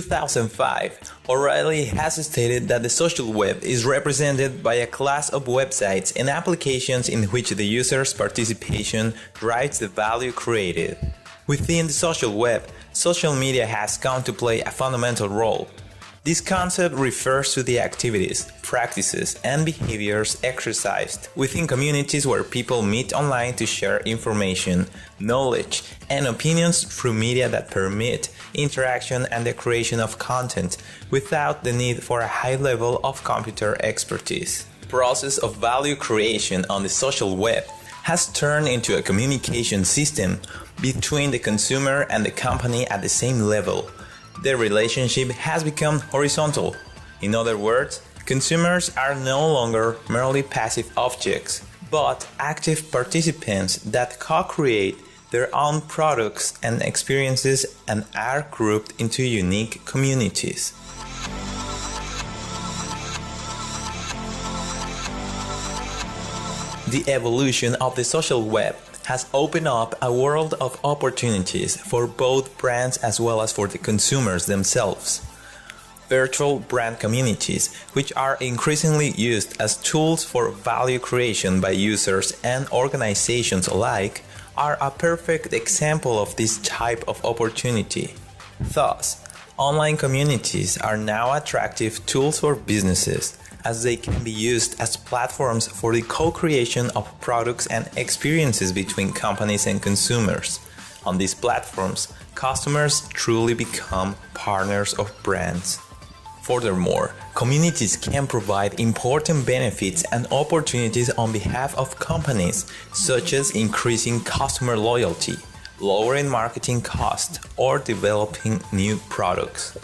2005, O'Reilly has stated that the social web is represented by a class of websites and applications in which the user's participation drives the value created. Within the social web, social media has come to play a fundamental role. This concept refers to the activities, practices, and behaviors exercised within communities where people meet online to share information, knowledge, and opinions through media that permit interaction and the creation of content without the need for a high level of computer expertise. The process of value creation on the social web has turned into a communication system between the consumer and the company at the same level. The relationship has become horizontal. In other words, consumers are no longer merely passive objects, but active participants that co-create their own products and experiences and are grouped into unique communities. The evolution of the social web has opened up a world of opportunities for both brands as well as for the consumers themselves. Virtual brand communities, which are increasingly used as tools for value creation by users and organizations alike, are a perfect example of this type of opportunity. Thus, online communities are now attractive tools for businesses, as they can be used as platforms for the co-creation of products and experiences between companies and consumers. On these platforms, customers truly become partners of brands. Furthermore, communities can provide important benefits and opportunities on behalf of companies, such as increasing customer loyalty, lowering marketing costs, or developing new products.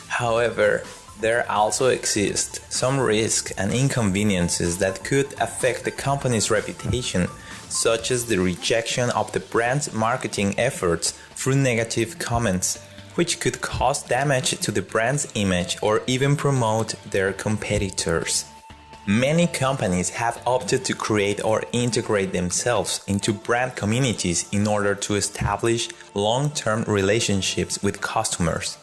However, there also exist some risks and inconveniences that could affect the company's reputation, such as the rejection of the brand's marketing efforts through negative comments, which could cause damage to the brand's image or even promote their competitors. Many companies have opted to create or integrate themselves into brand communities in order to establish long-term relationships with customers.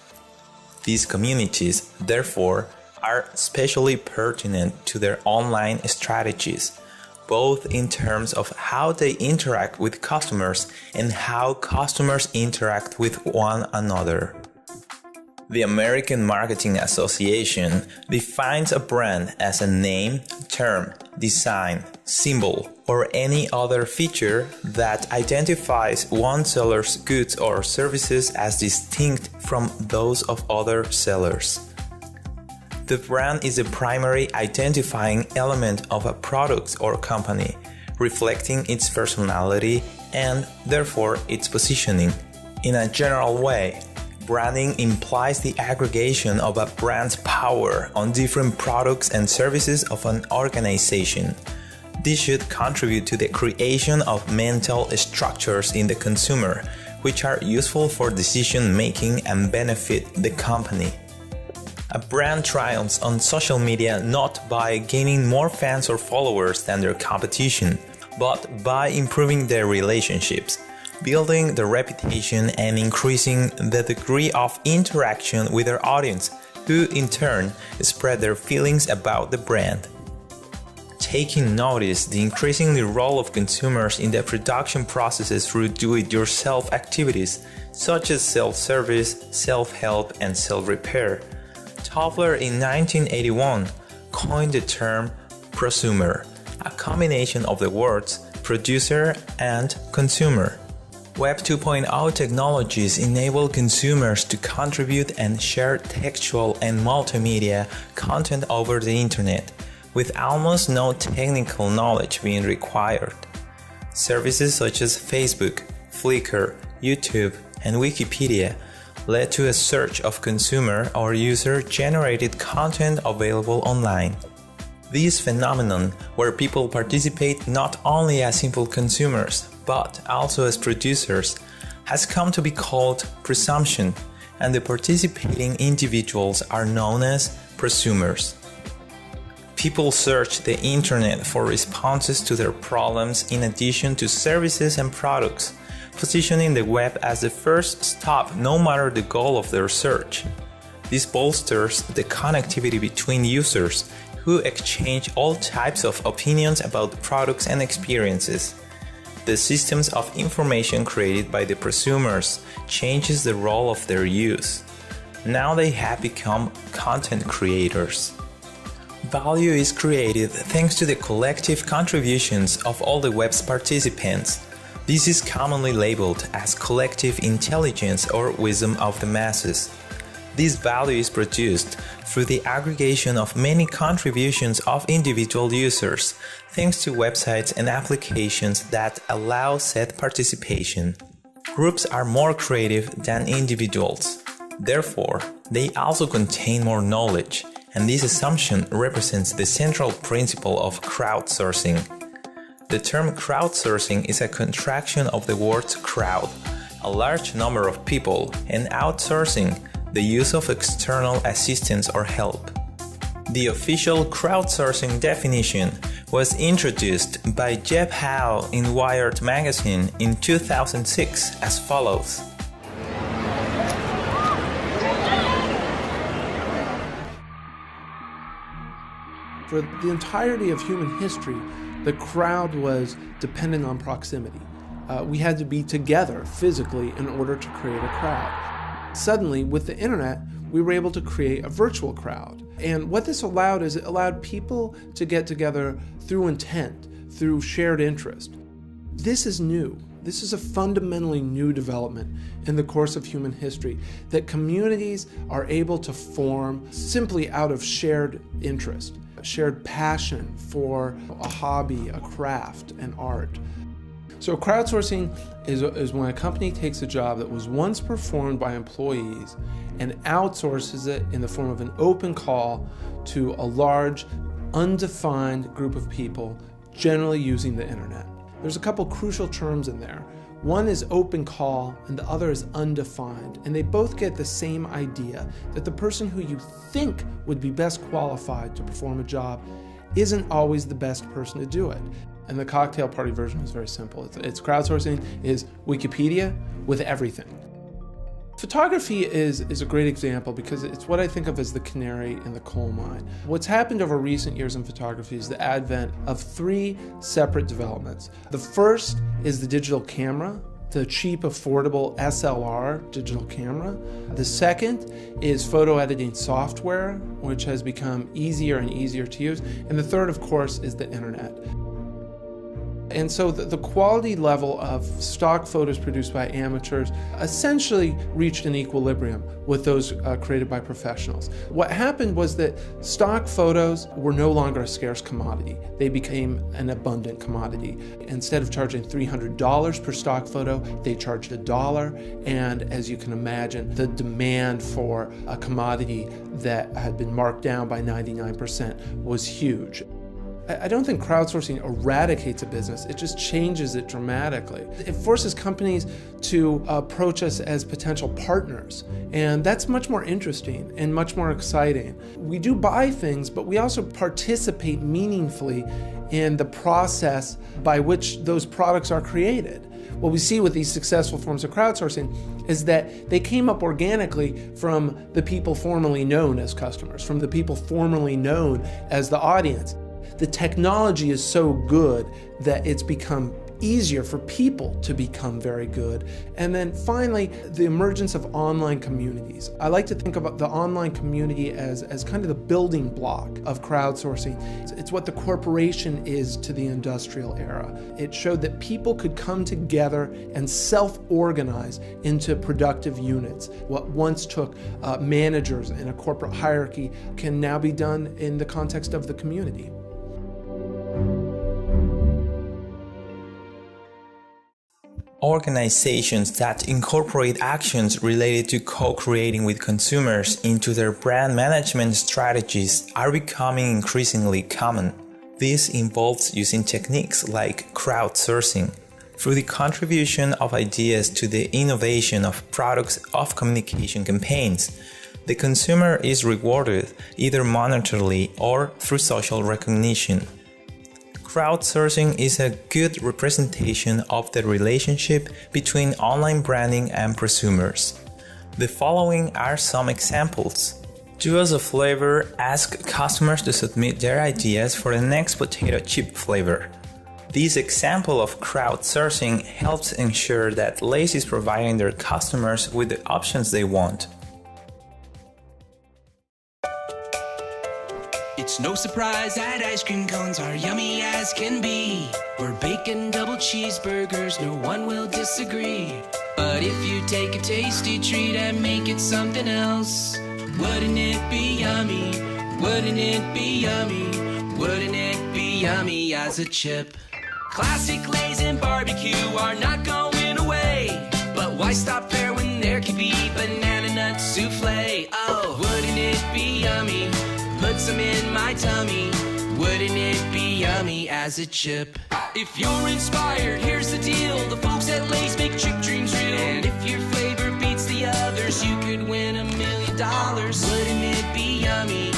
These communities, therefore, are especially pertinent to their online strategies, both in terms of how they interact with customers and how customers interact with one another. The American Marketing Association defines a brand as a name, term, design, symbol, or any other feature that identifies one seller's goods or services as distinct from those of other sellers. The brand is a primary identifying element of a product or company, reflecting its personality and, therefore, its positioning. In a general way, branding implies the aggregation of a brand's power on different products and services of an organization. This should contribute to the creation of mental structures in the consumer, which are useful for decision making and benefit the company. A brand triumphs on social media not by gaining more fans or followers than their competition, but by improving their relationships, building their reputation and increasing the degree of interaction with their audience, who in turn spread their feelings about the brand. Taking notice the increasing role of consumers in the production processes through do-it-yourself activities such as self-service, self-help, and self-repair, Toffler in 1981 coined the term prosumer, a combination of the words producer and consumer. Web 2.0 technologies enable consumers to contribute and share textual and multimedia content over the internet, with almost no technical knowledge being required. Services such as Facebook, Flickr, YouTube, and Wikipedia led to a surge of consumer or user-generated content available online. This phenomenon, where people participate not only as simple consumers, but also as producers, has come to be called prosumption, and the participating individuals are known as prosumers. People search the internet for responses to their problems in addition to services and products, positioning the web as the first stop no matter the goal of their search. This bolsters the connectivity between users who exchange all types of opinions about products and experiences. The systems of information created by the prosumers changes the role of their use. Now they have become content creators. Value is created thanks to the collective contributions of all the web's participants. This is commonly labeled as collective intelligence or wisdom of the masses. This value is produced through the aggregation of many contributions of individual users, thanks to websites and applications that allow said participation. Groups are more creative than individuals. Therefore, they also contain more knowledge, and this assumption represents the central principle of crowdsourcing. The term crowdsourcing is a contraction of the words crowd, a large number of people, and outsourcing, the use of external assistance or help. The official crowdsourcing definition was introduced by Jeff Howe in Wired magazine in 2006 as follows. For the entirety of human history, the crowd was dependent on proximity. We had to be together physically in order to create a crowd. Suddenly, with the internet, we were able to create a virtual crowd. And what this allowed is it allowed people to get together through intent, through shared interest. This is new. This is a fundamentally new development in the course of human history, that communities are able to form simply out of shared interest, shared passion for a hobby, a craft, an art. So crowdsourcing is when a company takes a job that was once performed by employees and outsources it in the form of an open call to a large, undefined group of people, generally using the internet. There's a couple crucial terms in there. One is open call and the other is undefined, and they both get the same idea, that the person who you think would be best qualified to perform a job isn't always the best person to do it. And the cocktail party version is very simple. It's crowdsourcing is Wikipedia with everything. Photography is a great example because it's what I think of as the canary in the coal mine. What's happened over recent years in photography is the advent of three separate developments. The first is the digital camera, the cheap, affordable SLR digital camera. The second is photo editing software, which has become easier and easier to use. And the third, of course, is the internet. And so the quality level of stock photos produced by amateurs essentially reached an equilibrium with those created by professionals. What happened was that stock photos were no longer a scarce commodity. They became an abundant commodity. Instead of charging $300 per stock photo, they charged $1. And as you can imagine, the demand for a commodity that had been marked down by 99% was huge. I don't think crowdsourcing eradicates a business, it just changes it dramatically. It forces companies to approach us as potential partners, and that's much more interesting and much more exciting. We do buy things, but we also participate meaningfully in the process by which those products are created. What we see with these successful forms of crowdsourcing is that they came up organically from the people formerly known as customers, from the people formerly known as the audience. The technology is so good that it's become easier for people to become very good. And then finally, the emergence of online communities. I like to think about the online community as kind of the building block of crowdsourcing. It's what the corporation is to the industrial era. It showed that people could come together and self-organize into productive units. What once took managers in a corporate hierarchy can now be done in the context of the community. Organizations that incorporate actions related to co-creating with consumers into their brand management strategies are becoming increasingly common. This involves using techniques like crowdsourcing. Through the contribution of ideas to the innovation of products of communication campaigns, the consumer is rewarded either monetarily or through social recognition. Crowdsourcing is a good representation of the relationship between online branding and prosumers. The following are some examples. Duos of Flavor ask customers to submit their ideas for the next potato chip flavor. This example of crowdsourcing helps ensure that Lay's is providing their customers with the options they want. It's no surprise that ice cream cones are yummy as can be. We're baking double cheeseburgers, no one will disagree. But if you take a tasty treat and make it something else, wouldn't it be yummy? Wouldn't it be yummy? Wouldn't it be yummy as a chip? Classic Lay's and barbecue are not going away. But why stop there when there could be banana nut souffle? Oh, wouldn't it be yummy? Put some in my tummy. Wouldn't it be yummy as a chip? If you're inspired, here's the deal. The folks at Lay's make chip dreams real. And if your flavor beats the others, you could win $1 million. Wouldn't it be yummy?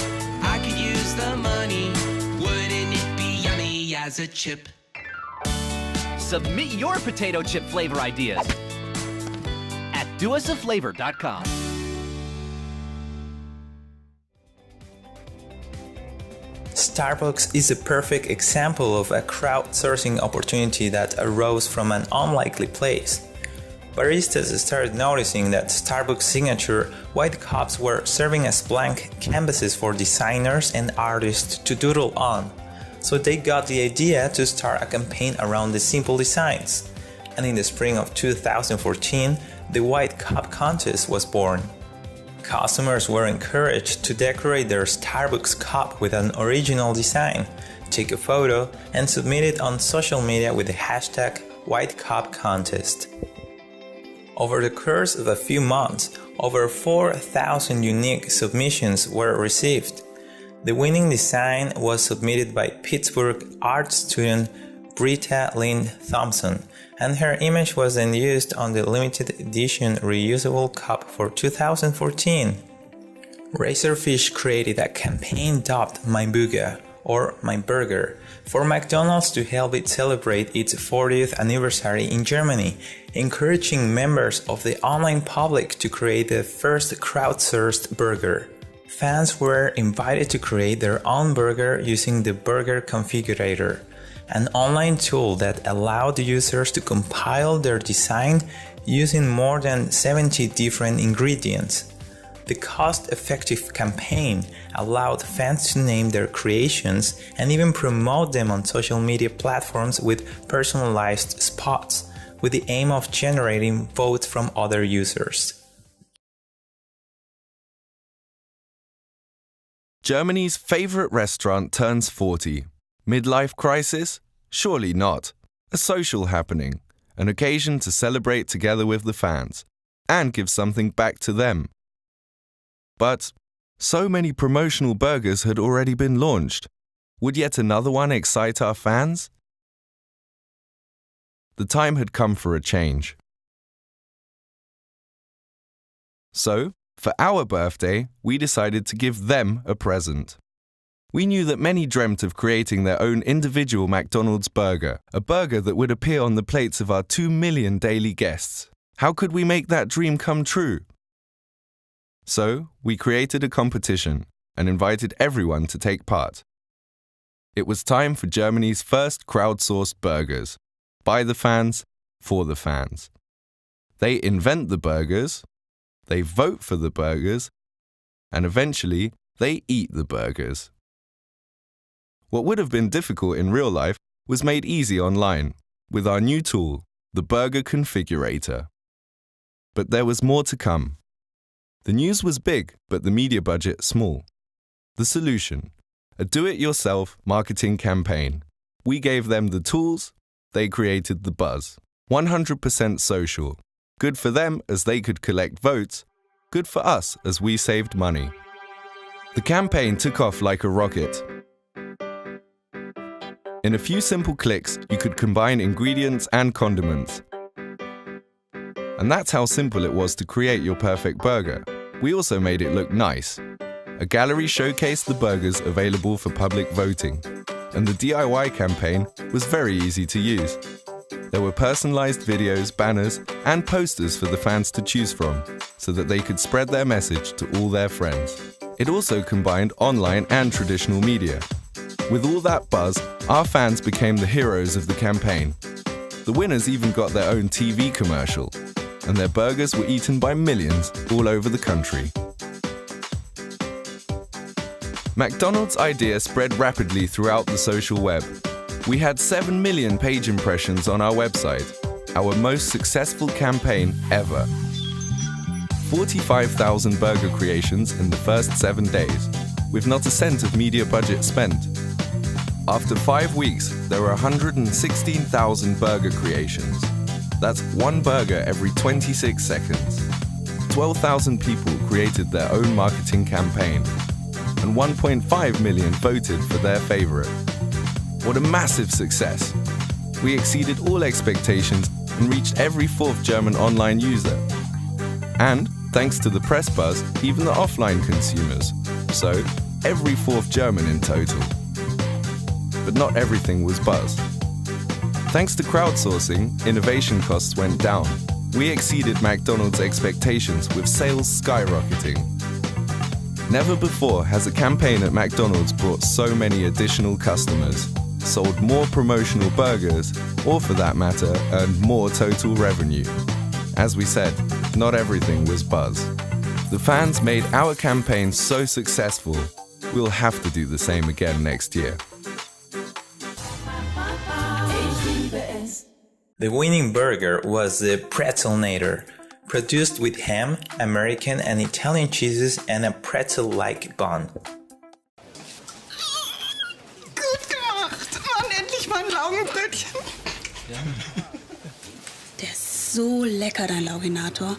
I could use the money. Wouldn't it be yummy as a chip? Submit your potato chip flavor ideas at dousaflavor.com. Starbucks is a perfect example of a crowdsourcing opportunity that arose from an unlikely place. Baristas started noticing that Starbucks' signature white cups were serving as blank canvases for designers and artists to doodle on. So they got the idea to start a campaign around the simple designs. And in the spring of 2014, the White Cup contest was born. Customers were encouraged to decorate their Starbucks cup with an original design, take a photo, and submit it on social media with the hashtag #WhiteCupContest. Over the course of a few months, over 4,000 unique submissions were received. The winning design was submitted by Pittsburgh art student Britta Lynn Thompson, and her image was then used on the limited edition reusable cup for 2014. Razorfish created a campaign dubbed My Burger, or My Burger, for McDonald's to help it celebrate its 40th anniversary in Germany, encouraging members of the online public to create the first crowdsourced burger. Fans were invited to create their own burger using the Burger Configurator, an online tool that allowed users to compile their design using more than 70 different ingredients. The cost-effective campaign allowed fans to name their creations and even promote them on social media platforms with personalized spots, with the aim of generating votes from other users. Germany's favorite restaurant turns 40. Midlife crisis? Surely not. A social happening, an occasion to celebrate together with the fans, and give something back to them. But so many promotional burgers had already been launched. Would yet another one excite our fans? The time had come for a change. So, for our birthday, we decided to give them a present. We knew that many dreamt of creating their own individual McDonald's burger, a burger that would appear on the plates of our 2 million daily guests. How could we make that dream come true? So, we created a competition and invited everyone to take part. It was time for Germany's first crowdsourced burgers, by the fans, for the fans. They invent the burgers, they vote for the burgers, and eventually, they eat the burgers. What would have been difficult in real life was made easy online with our new tool, the Burger Configurator. But there was more to come. The news was big, but the media budget small. The solution: a do-it-yourself marketing campaign. We gave them the tools, they created the buzz. 100% social. Good for them as they could collect votes, good for us as we saved money. The campaign took off like a rocket. In a few simple clicks, you could combine ingredients and condiments. And that's how simple it was to create your perfect burger. We also made it look nice. A gallery showcased the burgers available for public voting. and the DIY campaign was very easy to use. There were personalized videos, banners, and posters for the fans to choose from, so that they could spread their message to all their friends. It also combined online and traditional media. With all that buzz, our fans became the heroes of the campaign. The winners even got their own TV commercial, and their burgers were eaten by millions all over the country. McDonald's idea spread rapidly throughout the social web. We had 7 million page impressions on our website, our most successful campaign ever. 45,000 burger creations in the first 7 days, with not a cent of media budget spent. After 5 weeks, there were 116,000 burger creations. That's one burger every 26 seconds. 12,000 people created their own marketing campaign, and 1.5 million voted for their favorite. What a massive success! We exceeded all expectations and reached every fourth German online user. And, thanks to the press buzz, even the offline consumers. So, every fourth German in total. But not everything was buzz. Thanks to crowdsourcing, innovation costs went down. We exceeded McDonald's expectations with sales skyrocketing. Never before has a campaign at McDonald's brought so many additional customers, sold more promotional burgers, or for that matter, earned more total revenue. As we said, not everything was buzz. The fans made our campaign so successful, we'll have to do the same again next year. The winning burger was the Pretzelnator, produced with ham, American and Italian cheeses and a pretzel-like bun. Gut gemacht! Mann, endlich mal ein Laugenbrötchen! Der ist so lecker, dein Lauginator.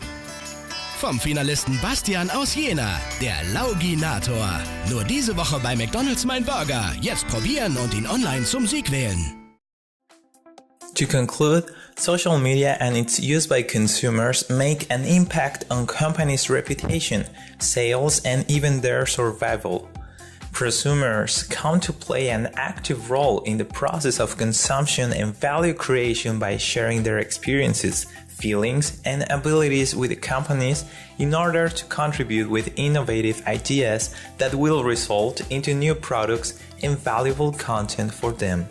Vom Finalisten Bastian aus Jena, der Lauginator. Nur diese Woche bei McDonald's mein Burger. Jetzt probieren und ihn online zum Sieg wählen. To conclude, social media and its use by consumers make an impact on companies' reputation, sales, and even their survival. Prosumers come to play an active role in the process of consumption and value creation by sharing their experiences, feelings, and abilities with companies in order to contribute with innovative ideas that will result into new products and valuable content for them.